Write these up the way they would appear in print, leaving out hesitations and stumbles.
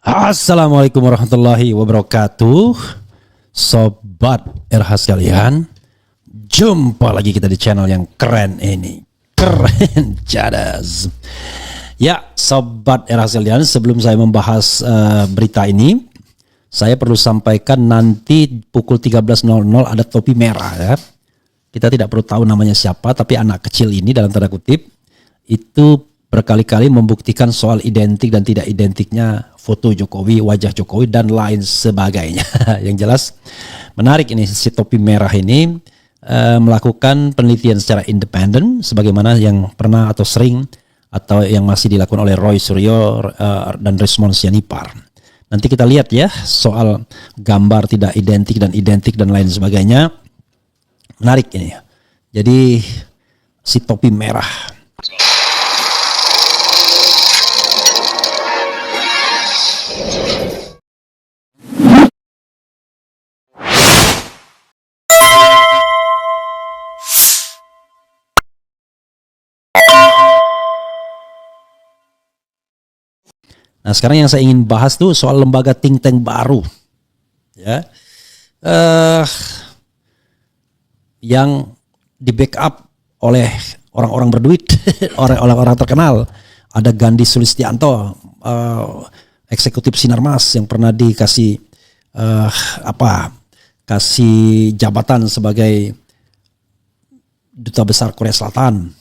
Assalamualaikum warahmatullahi wabarakatuh. Sobat RH sekalian, jumpa lagi kita di channel yang keren ini. Keren cadas. Ya, Sobat RH sekalian, sebelum saya membahas berita ini, saya perlu sampaikan nanti pukul 13.00 ada topi merah ya. Kita tidak perlu tahu namanya siapa, tapi anak kecil ini dalam tanda kutip itu berkali-kali membuktikan soal identik dan tidak identiknya foto Jokowi, wajah Jokowi dan lain sebagainya. Yang jelas menarik ini, si topi merah ini melakukan penelitian secara independen sebagaimana yang pernah atau sering atau yang masih dilakukan oleh Roy Suryo dan Resmond Sianipar. Nanti kita lihat ya soal gambar tidak identik dan lain sebagainya. Menarik ini. Jadi si topi merah. Nah, sekarang yang saya ingin bahas tuh soal lembaga think tank baru, ya, yang di backup oleh orang-orang berduit, orang-orang terkenal. Ada Gandhi Sulistianto, eksekutif Sinarmas yang pernah dikasih kasih jabatan sebagai duta besar Korea Selatan.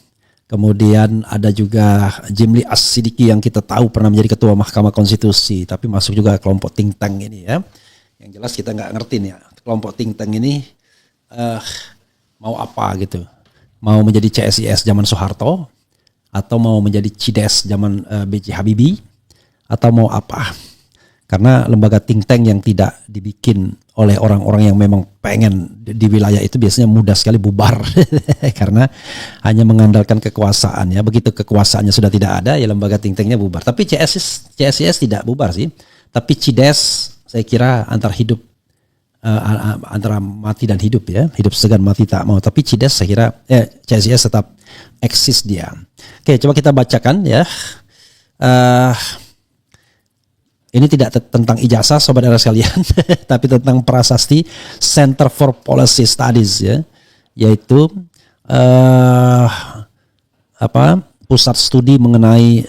Kemudian ada juga Jimli As-Sidiki yang kita tahu pernah menjadi ketua Mahkamah Konstitusi, tapi masuk juga kelompok think tank ini ya. Yang jelas kita nggak ngerti nih ya, kelompok think tank ini mau apa gitu. Mau menjadi CSIS zaman Soeharto, atau mau menjadi CIDES zaman B.J. Habibie, atau mau apa. Karena lembaga think tank yang tidak dibikin oleh orang-orang yang memang pengen di wilayah itu biasanya mudah sekali bubar karena hanya mengandalkan kekuasaan ya. Begitu kekuasaannya sudah tidak ada ya lembaga think tanknya bubar. Tapi CSIS tidak bubar sih. Tapi CIDES saya kira antara mati dan hidup ya. Hidup segan mati tak mau. Tapi CIDES saya kira CSIS tetap eksis dia. Oke, coba kita bacakan ya. Ini tidak tentang ijazah sobat era sekalian, tapi tentang prasasti Center for Policy Studies ya, yaitu pusat studi mengenai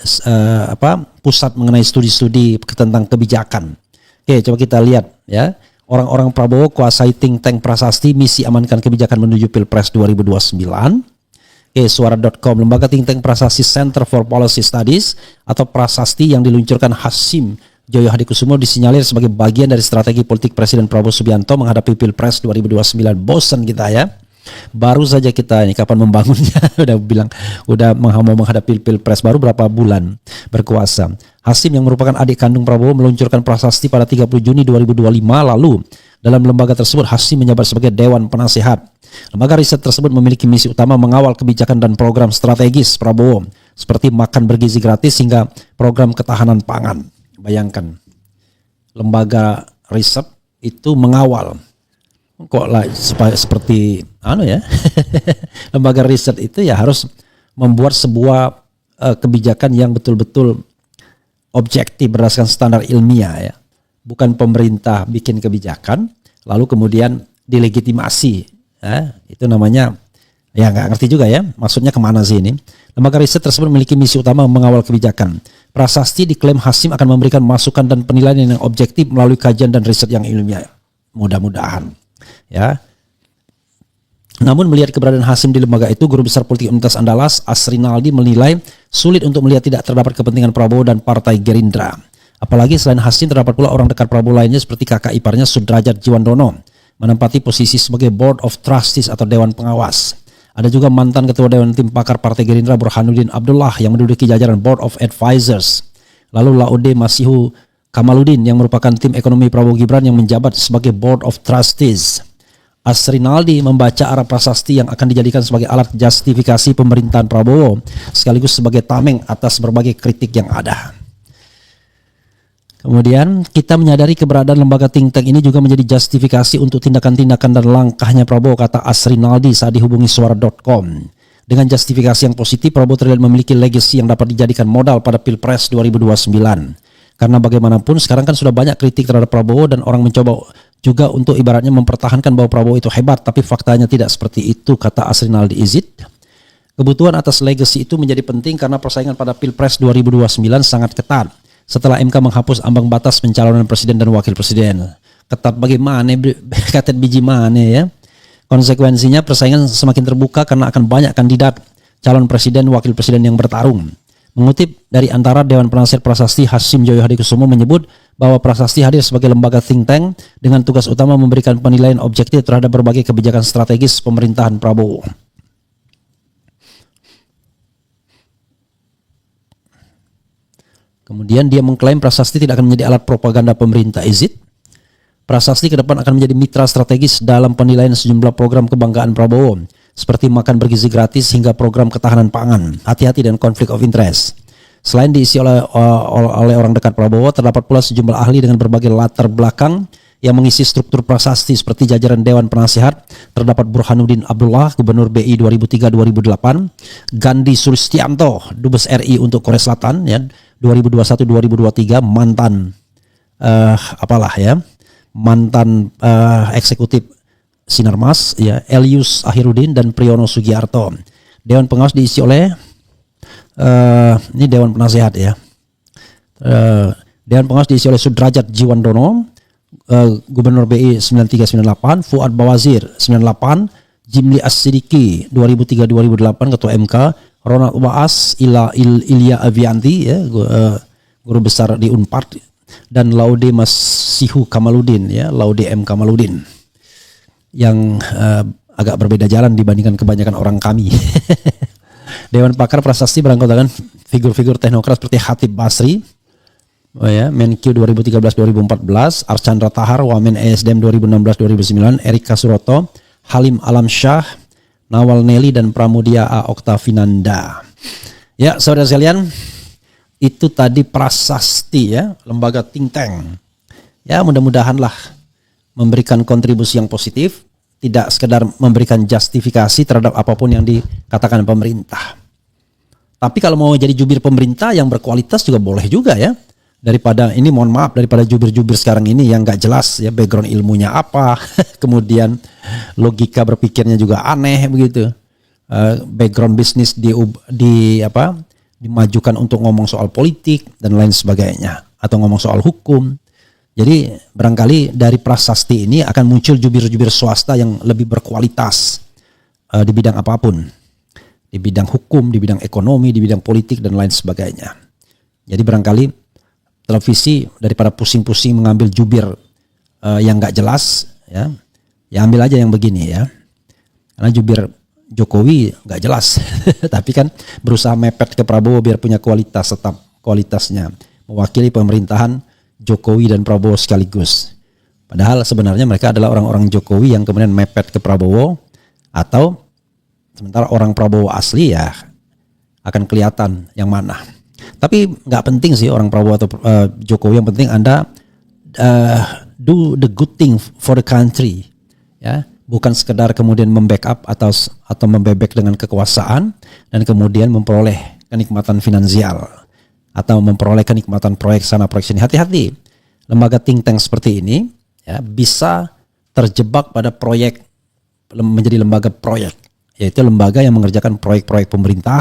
pusat mengenai studi-studi tentang kebijakan. Oke, coba kita lihat ya. Orang-orang Prabowo kuasai think tank prasasti misi amankan kebijakan menuju Pilpres 2029. Oke, suara.com, lembaga think tank prasasti Center for Policy Studies atau prasasti yang diluncurkan Hasyim Joyo Hadikusumo disinyalir sebagai bagian dari strategi politik Presiden Prabowo Subianto menghadapi Pilpres 2029. Bosan kita ya. Baru saja kita ini kapan membangunnya udah mau menghadapi Pilpres baru berapa bulan berkuasa. Hasyim yang merupakan adik kandung Prabowo meluncurkan prasasti pada 30 Juni 2025 lalu. Dalam lembaga tersebut Hasyim menjabat sebagai Dewan Penasehat. Lembaga riset tersebut memiliki misi utama mengawal kebijakan dan program strategis Prabowo seperti makan bergizi gratis hingga program ketahanan pangan. Bayangkan, lembaga riset itu mengawal, kok lah seperti lembaga riset itu ya harus membuat sebuah kebijakan yang betul-betul objektif berdasarkan standar ilmiah ya, bukan pemerintah bikin kebijakan lalu kemudian dilegitimasi, ya. Itu namanya ya nggak ngerti juga ya, maksudnya kemana sih ini? Lembaga riset tersebut memiliki misi utama mengawal kebijakan. Prasasti diklaim Hasyim akan memberikan masukan dan penilaian yang objektif melalui kajian dan riset yang ilmiah. Mudah-mudahan, ya. Namun melihat keberadaan Hasyim di lembaga itu, Guru Besar Politik Universitas Andalas, Asrinaldi menilai sulit untuk melihat tidak terdapat kepentingan Prabowo dan Partai Gerindra. Apalagi selain Hasyim terdapat pula orang dekat Prabowo lainnya seperti kakak iparnya Sudrajat Djiwandono menempati posisi sebagai Board of Trustees atau Dewan Pengawas. Ada juga mantan Ketua Dewan Tim Pakar Partai Gerindra Burhanuddin Abdullah yang menduduki jajaran Board of Advisors. Lalu Laude Masihu Kamaluddin yang merupakan tim ekonomi Prabowo Gibran yang menjabat sebagai Board of Trustees. Asrinaldi membaca arah prasasti yang akan dijadikan sebagai alat justifikasi pemerintahan Prabowo sekaligus sebagai tameng atas berbagai kritik yang ada. Kemudian kita menyadari keberadaan lembaga think tank ini juga menjadi justifikasi untuk tindakan-tindakan dan langkahnya Prabowo, kata Asrinaldi saat dihubungi suara.com. Dengan justifikasi yang positif, Prabowo terlihat memiliki legasi yang dapat dijadikan modal pada Pilpres 2029. Karena bagaimanapun sekarang kan sudah banyak kritik terhadap Prabowo dan orang mencoba juga untuk ibaratnya mempertahankan bahwa Prabowo itu hebat, tapi faktanya tidak seperti itu, kata Asrinaldi Izid. Kebutuhan atas legacy itu menjadi penting karena persaingan pada Pilpres 2029 sangat ketat setelah MK menghapus ambang batas pencalonan presiden dan wakil presiden. Ketat bagaimana, kata biji mana ya. Konsekuensinya persaingan semakin terbuka karena akan banyak kandidat calon presiden wakil presiden yang bertarung. Mengutip dari antara Dewan Penasihat Prasasti, Hasyim Joyo Hadikusumo menyebut bahwa Prasasti hadir sebagai lembaga think tank dengan tugas utama memberikan penilaian objektif terhadap berbagai kebijakan strategis pemerintahan Prabowo. Kemudian dia mengklaim Prasasti tidak akan menjadi alat propaganda pemerintah Izid. Prasasti ke depan akan menjadi mitra strategis dalam penilaian sejumlah program kebanggaan Prabowo, seperti makan bergizi gratis hingga program ketahanan pangan, hati-hati dan konflik of interest. Selain diisi oleh orang dekat Prabowo, terdapat pula sejumlah ahli dengan berbagai latar belakang yang mengisi struktur Prasasti seperti jajaran Dewan Penasihat. Terdapat Burhanuddin Abdullah, Gubernur BI 2003-2008, Gandhi Sulistianto, Dubes RI untuk Korea Selatan ya 2021-2023, mantan eksekutif Sinarmas ya, Elius Akhirudin dan Priyono Sugiarto. Dewan Pengawas diisi oleh ini Dewan Penasehat ya. Dewan Pengawas diisi oleh Sudrajat Jiwandono, Gubernur BI 9398, Fuad Bawazir 98, Jimli As-Sidiki 2003-2008 Ketua MK, Ronald Waas, Ilya Avianti ya, guru besar di Unpad, dan Laude Masihu Kamaludin ya, Laude M Kamaludin yang agak berbeda jalan dibandingkan kebanyakan orang kami. Dewan Pakar Prasasti beranggotakan figur-figur teknokrat seperti Khatib Basri, Menkyu 2013-2014, Archandra Tahar, Wamen ESDM 2016-2009, Erika Suroto, Halim Alamsyah, Nawal Neli, dan Pramudia A. Oktavinanda. Ya, saudara sekalian, itu tadi Prasasti ya, lembaga think tank. Ya, mudah-mudahanlah memberikan kontribusi yang positif, tidak sekedar memberikan justifikasi terhadap apapun yang dikatakan pemerintah. Tapi kalau mau jadi jubir pemerintah yang berkualitas juga boleh juga ya. Daripada ini, mohon maaf, daripada jubir-jubir sekarang ini yang nggak jelas ya, background ilmunya apa, kemudian logika berpikirnya juga aneh begitu. Background bisnis dimajukan untuk ngomong soal politik dan lain sebagainya, atau ngomong soal hukum. Jadi barangkali dari Prasasti ini akan muncul jubir-jubir swasta yang lebih berkualitas di bidang apapun, di bidang hukum, di bidang ekonomi, di bidang politik dan lain sebagainya. Jadi barangkali televisi daripada pusing-pusing mengambil jubir yang nggak jelas ya ambil aja yang begini ya, karena jubir Jokowi nggak jelas, tapi kan berusaha mepet ke Prabowo biar punya kualitas, tetap kualitasnya mewakili pemerintahan Jokowi dan Prabowo sekaligus. Padahal sebenarnya mereka adalah orang-orang Jokowi yang kemudian mepet ke Prabowo, atau sementara orang Prabowo asli ya akan kelihatan yang mana. Tapi nggak penting sih orang Prabowo atau Jokowi, yang penting Anda do the good thing for the country ya. Bukan sekedar kemudian membackup atau membebek dengan kekuasaan dan kemudian memperoleh kenikmatan finansial atau memperoleh kenikmatan proyek sana proyek sini. Hati-hati, lembaga think tank seperti ini ya bisa terjebak pada proyek, menjadi lembaga proyek, yaitu lembaga yang mengerjakan proyek-proyek pemerintah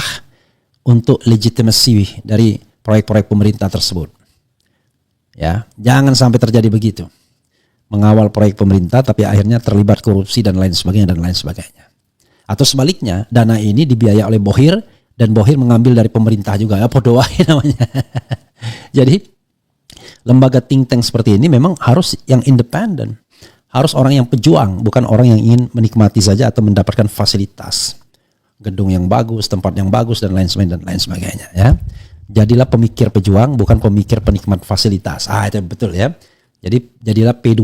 untuk legitimasi dari proyek-proyek pemerintah tersebut. Ya, jangan sampai terjadi begitu. Mengawal proyek pemerintah tapi akhirnya terlibat korupsi dan lain sebagainya. Atau sebaliknya, dana ini dibiayai oleh Bohir dan Bohir mengambil dari pemerintah juga. Apa doain namanya. Jadi lembaga think tank seperti ini memang harus yang independen. Harus orang yang pejuang, bukan orang yang ingin menikmati saja atau mendapatkan fasilitas. Gedung yang bagus, tempat yang bagus dan lain sebagainya ya. Jadilah pemikir pejuang, bukan pemikir penikmat fasilitas. Itu betul ya. Jadi jadilah P2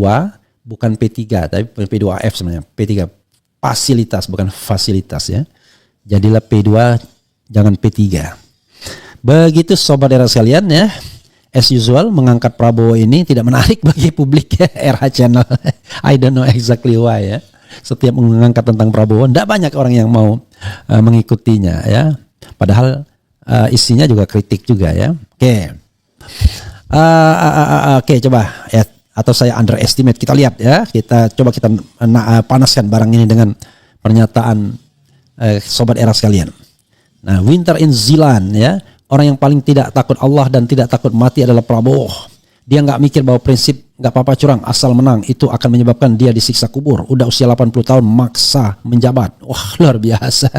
bukan P3, tapi P2F sebenarnya. P3 fasilitas bukan fasilitas ya. Jadilah P2, jangan P3. Begitu sobat era sekalian ya. As usual, mengangkat Prabowo ini tidak menarik bagi publik ya, RH Channel. I don't know exactly why ya. Setiap mengangkat tentang Prabowo, tidak banyak orang yang mau mengikutinya ya. Padahal isinya juga kritik juga ya. Oke. Oke, coba ya, atau saya underestimate. Kita lihat ya, kita panaskan barang ini dengan pernyataan sobat era sekalian. Nah, Winter in Zealand ya, orang yang paling tidak takut Allah dan tidak takut mati adalah Prabowo. Dia nggak mikir bahwa prinsip nggak apa-apa curang asal menang itu akan menyebabkan dia disiksa kubur. Udah usia 80 tahun maksa menjabat. Wah, luar biasa.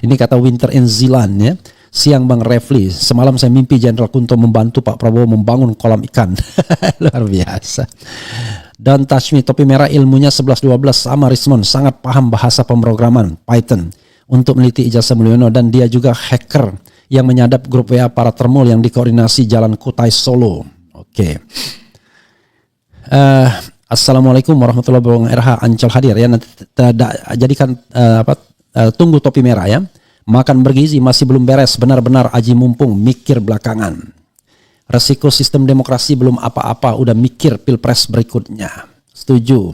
Ini kata Winter in Zealand ya. Siang Bang Refli, semalam saya mimpi Jenderal Kunto membantu Pak Prabowo membangun kolam ikan. Luar biasa. Dan Tashmi, topi merah ilmunya 11-12 sama Rismond, sangat paham bahasa pemrograman Python untuk meneliti Ijazah Mulyono, dan dia juga hacker yang menyadap grup WA para termul yang dikoordinasi Jalan Kutai Solo. Oke. Assalamualaikum warahmatullahi wabarakatuh. RH Ancol hadir ya, nanti jadikan tunggu topi merah ya. Makan bergizi masih belum beres, benar-benar aji mumpung, mikir belakangan. Resiko sistem demokrasi belum apa-apa, udah mikir pilpres berikutnya. Setuju.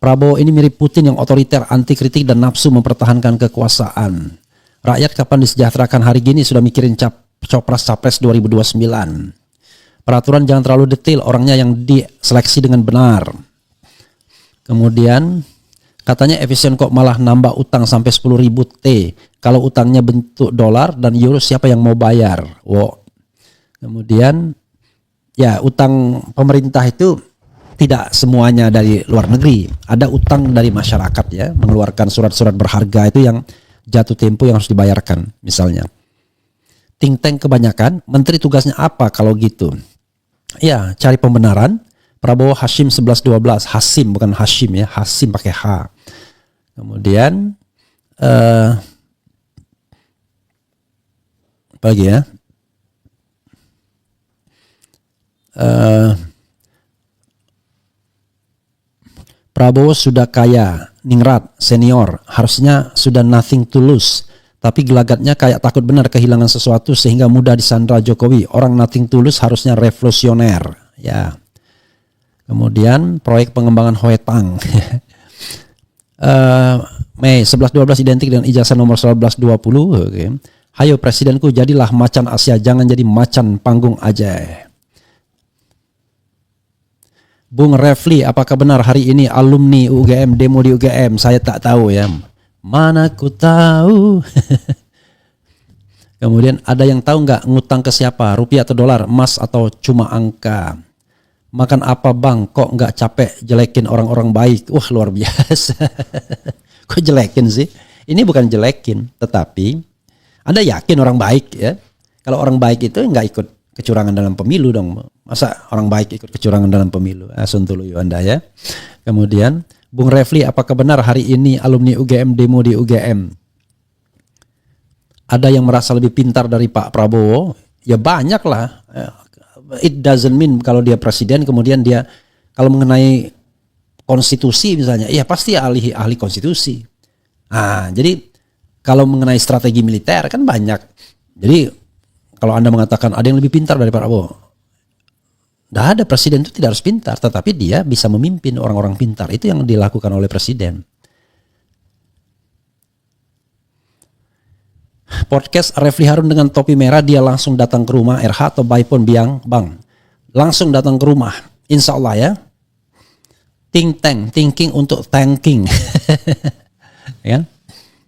Prabowo ini mirip Putin yang otoriter, anti kritik dan nafsu mempertahankan kekuasaan. Rakyat kapan disejahterakan, hari gini sudah mikirin Capres 2029. Peraturan jangan terlalu detail, orangnya yang diseleksi dengan benar. Kemudian katanya efisien kok malah nambah utang sampai 10.000 T. Kalau utangnya bentuk dolar dan euro siapa yang mau bayar? Wow. Kemudian ya, utang pemerintah itu tidak semuanya dari luar negeri. Ada utang dari masyarakat ya, mengeluarkan surat-surat berharga itu yang jatuh tempo yang harus dibayarkan misalnya. Think tank kebanyakan, menteri tugasnya apa kalau gitu? Ya, cari pembenaran. Prabowo Hashim 11-12, Hasim bukan Hashim ya, Hasim pakai H. Kemudian apa lagi ya? Prabowo sudah kaya, ningrat, senior, harusnya sudah nothing to lose. Tapi gelagatnya kayak takut benar kehilangan sesuatu sehingga mudah disandra Jokowi. Orang nothing to lose harusnya revolusioner. Ya. Kemudian proyek pengembangan Hoetang. Mei 11-12 identik dengan ijazah nomor 11-20. Okay. Hayo presidenku, jadilah macan Asia, jangan jadi macan panggung aja. Bung Refli, apakah benar hari ini alumni UGM demo di UGM? Saya tak tahu ya. Mana ku tahu. Kemudian ada yang tahu nggak ngutang ke siapa? Rupiah atau dolar, emas atau cuma angka? Makan apa bang? Kok nggak capek jelekin orang-orang baik? Wah, luar biasa. Kok jelekin sih? Ini bukan jelekin, tetapi Anda yakin orang baik ya? Kalau orang baik itu nggak ikut kecurangan dalam pemilu dong. Masa orang baik ikut kecurangan dalam pemilu? Suntuluyo Anda ya. Kemudian Bung Refli, apakah benar hari ini alumni UGM demo di UGM? Ada yang merasa lebih pintar dari Pak Prabowo? Ya banyak lah. It doesn't mean kalau dia presiden kemudian dia kalau mengenai konstitusi misalnya, ya pasti ahli konstitusi. Jadi kalau mengenai strategi militer kan banyak. Jadi kalau Anda mengatakan ada yang lebih pintar dari Pak Prabowo, tidak ada. Presiden itu tidak harus pintar, tetapi dia bisa memimpin orang-orang pintar. Itu yang dilakukan oleh presiden. Podcast Refli Harun dengan topi merah, dia langsung datang ke rumah RH atau by phone biang bang, langsung datang ke rumah, insya Allah ya. Thinking untuk tanking. Ya.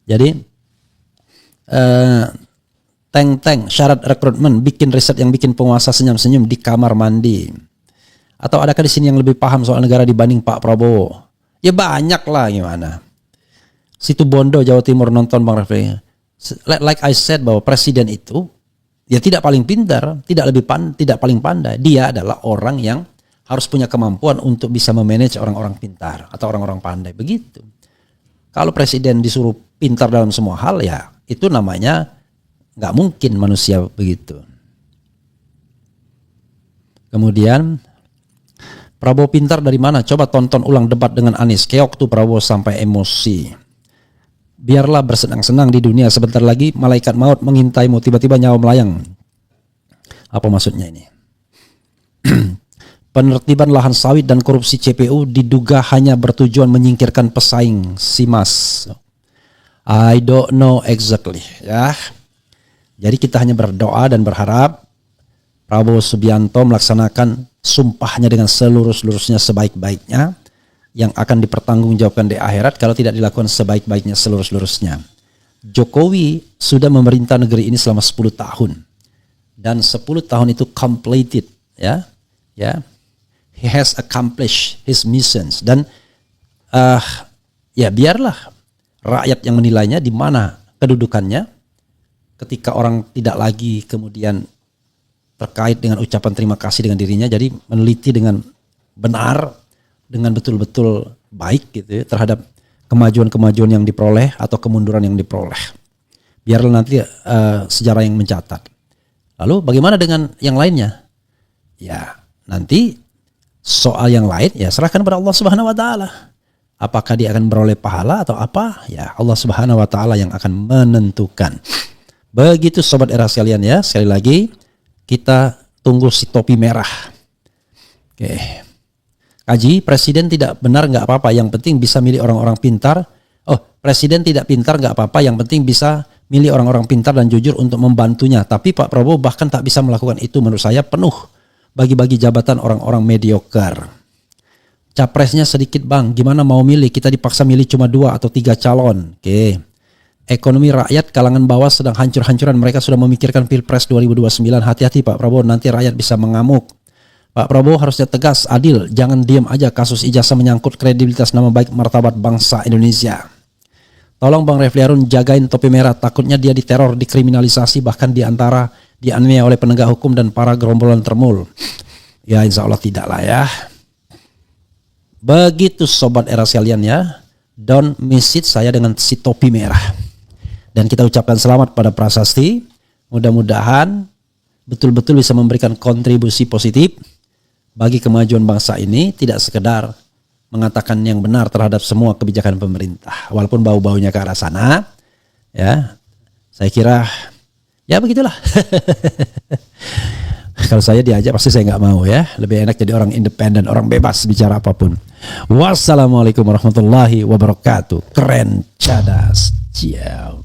Jadi tank syarat rekrutmen, bikin riset yang bikin penguasa senyum-senyum di kamar mandi. Atau adakah di sini yang lebih paham soal negara dibanding Pak Prabowo? Ya banyak lah, gimana. Situ Bondo Jawa Timur nonton Bang Refli. Like I said bahwa presiden itu ya tidak paling pintar, tidak paling pandai. Dia adalah orang yang harus punya kemampuan untuk bisa memanage orang-orang pintar atau orang-orang pandai, begitu. Kalau presiden disuruh pintar dalam semua hal, ya itu namanya nggak mungkin manusia begitu. Kemudian Prabowo pintar dari mana? Coba tonton ulang debat dengan Anies. Keok tuh Prabowo sampai emosi. Biarlah bersenang-senang di dunia, sebentar lagi malaikat maut mengintaimu, tiba-tiba nyawa melayang. Apa maksudnya ini? Penertiban lahan sawit dan korupsi CPU diduga hanya bertujuan menyingkirkan pesaing Simas. I don't know exactly ya. Jadi kita hanya berdoa dan berharap Prabowo Subianto melaksanakan sumpahnya dengan seluruh-seluruhnya sebaik-baiknya, yang akan dipertanggungjawabkan di akhirat kalau tidak dilakukan sebaik-baiknya seluruh-seluruhnya. Jokowi sudah memerintah negeri ini selama 10 tahun. Dan 10 tahun itu completed, ya. He has accomplished his missions. Dan ya biarlah rakyat yang menilainya di mana kedudukannya ketika orang tidak lagi kemudian terkait dengan ucapan terima kasih dengan dirinya, jadi meneliti dengan benar, dengan betul-betul baik gitu ya, terhadap kemajuan-kemajuan yang diperoleh atau kemunduran yang diperoleh. Biarlah nanti sejarah yang mencatat. Lalu bagaimana dengan yang lainnya? Ya nanti soal yang lain ya serahkan pada Allah Subhanahu Wa Taala. Apakah dia akan beroleh pahala atau apa? Ya Allah Subhanahu Wa Taala yang akan menentukan. Begitu sobat era sekalian ya. Sekali lagi kita tunggu si topi merah. Oke. Kaji, presiden tidak benar nggak apa-apa, yang penting bisa milih orang-orang pintar. Oh, presiden tidak pintar nggak apa-apa, yang penting bisa milih orang-orang pintar dan jujur untuk membantunya. Tapi Pak Prabowo bahkan tak bisa melakukan itu, menurut saya penuh bagi-bagi jabatan orang-orang mediocre. Capresnya sedikit bang, gimana mau milih? Kita dipaksa milih cuma 2 atau 3 calon. Oke. Ekonomi rakyat kalangan bawah sedang hancur-hancuran, mereka sudah memikirkan Pilpres 2029. Hati-hati Pak Prabowo, nanti rakyat bisa mengamuk. Pak Prabowo harusnya tegas, adil, jangan diam aja kasus ijazah menyangkut kredibilitas nama baik martabat bangsa Indonesia. Tolong Bang Refli Harun jagain topi merah, takutnya dia diteror, dikriminalisasi, bahkan dianiaya oleh penegak hukum dan para gerombolan termul. Ya insya Allah tidak lah ya. Begitu sobat era sekalian ya. Don't miss it, saya dengan si topi merah. Dan kita ucapkan selamat pada prasasti. Mudah-mudahan betul-betul bisa memberikan kontribusi positif bagi kemajuan bangsa ini, tidak sekedar mengatakan yang benar terhadap semua kebijakan pemerintah, walaupun bau-baunya ke arah sana. Ya, saya kira ya begitulah. Kalau saya diajak pasti saya nggak mau ya. Lebih enak jadi orang independen, orang bebas bicara apapun. Wassalamualaikum warahmatullahi wabarakatuh. Keren, cadas, ciao.